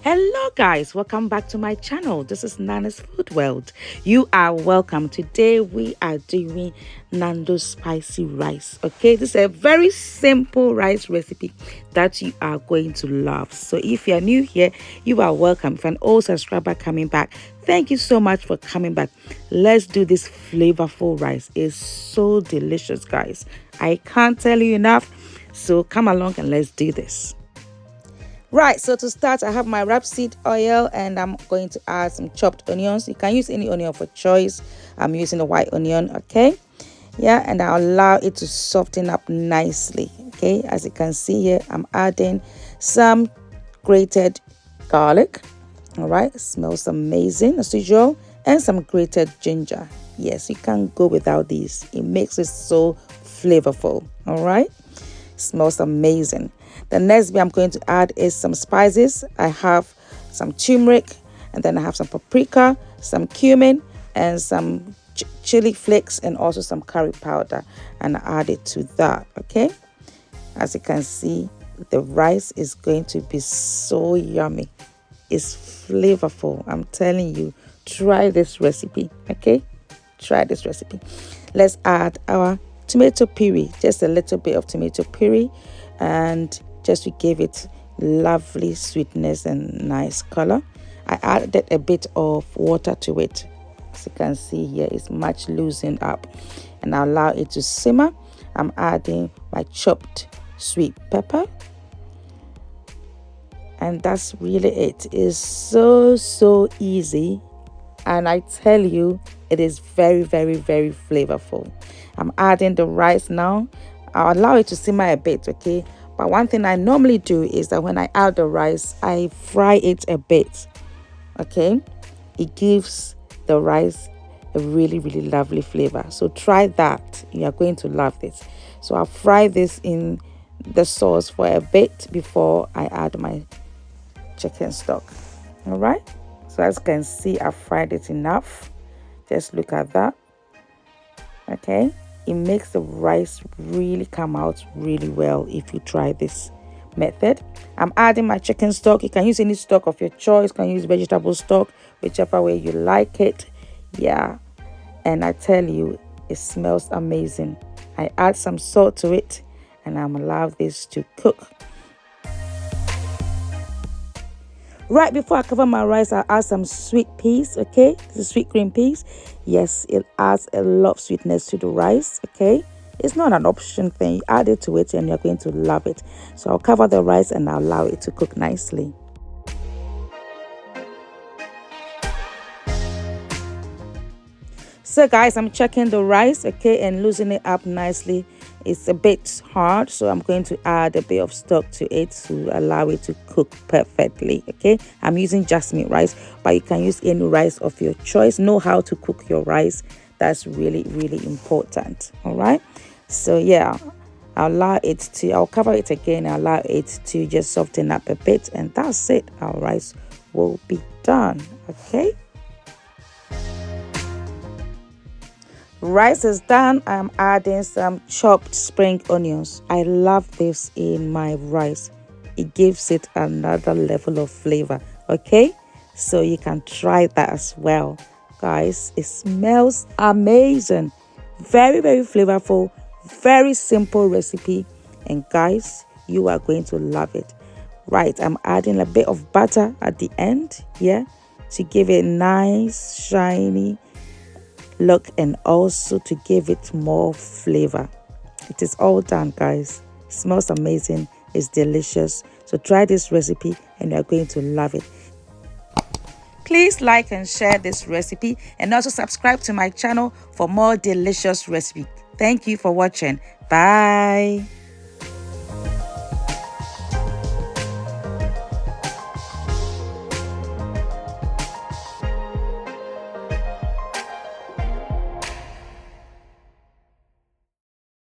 Hello guys, welcome back to my channel. This is Nana's Food World. You are welcome. Today we are doing Nando's spicy rice. Okay, this is a very simple rice recipe that you are going to love. So if you are new here, you are welcome. If you're an old subscriber coming back, thank you so much for coming back. Let's do this flavorful rice. It's so delicious, guys. I can't tell you enough. So come along and let's do this. Right, so to start, I have my rapeseed oil and I'm going to add some chopped onions. You can use any onion for choice. I'm using the white onion, okay? Yeah, and I'll allow it to soften up nicely, okay? As you can see here, I'm adding some grated garlic, all right? It smells amazing as usual, and some grated ginger. Yes, you can't go without these. It makes it so flavorful, all right? Smells amazing. The next bit I'm going to add is some spices. I have some turmeric, and then I have some paprika, some cumin, and some chili flakes, and also some curry powder, and I add it to that. Okay, as you can see, the rice is going to be so yummy. It's flavorful. I'm telling you, try this recipe. Okay, try this recipe. Let's add our tomato puree, just a little bit of tomato puree, and just to give it lovely sweetness and nice color. I added a bit of water to it. As you can see here, it's much loosened up, and I allow it to simmer. I'm adding my chopped sweet pepper, and that's really it. It's so easy, and I tell you, it is very flavorful. I'm adding the rice now. I'll allow it to simmer a bit, okay? But one thing I normally do is that when I add the rice, I fry it a bit, okay? It gives the rice a really lovely flavor. So try that. You are going to love this. So I'll fry this in the sauce for a bit before I add my chicken stock, all right? So as you can see, I fried it enough. Just look at that, okay? It makes the rice really come out really well if you try this method. I'm adding my chicken stock. You can use any stock of your choice. You can use vegetable stock, whichever way you like it. Yeah, and I tell you, it smells amazing. I add some salt to it, and I'm allow this to cook. Right before I cover my rice, I'll add some sweet peas, okay? This is sweet green peas. Yes, it adds a lot of sweetness to the rice, okay? It's not an option thing. You add it to it and you're going to love it. So I'll cover the rice and I'll allow it to cook nicely. So guys, I'm checking the rice, okay, and loosening it up nicely. It's a bit hard, so I'm going to add a bit of stock to it to allow it to cook perfectly, okay? I'm using jasmine rice, but you can use any rice of your choice. Know how to cook your rice. That's really important, all right? So yeah, I'll cover it again. I'll allow it to just soften up a bit, and that's it. Our rice will be done, okay? Rice is done. I'm adding some chopped spring onions. I love this in my rice. It gives it another level of flavor, okay? So you can try that as well. Guys, it smells amazing. Very flavorful, very simple recipe. And guys, you are going to love it. Right, I'm adding a bit of butter at the end, yeah, to give it nice, shiny look, and also to give it more flavor. It is all done, guys. It smells amazing. It's delicious. So try this recipe and you're going to love it. Please like and share this recipe, and also subscribe to my channel for more delicious recipes. Thank you for watching. Bye.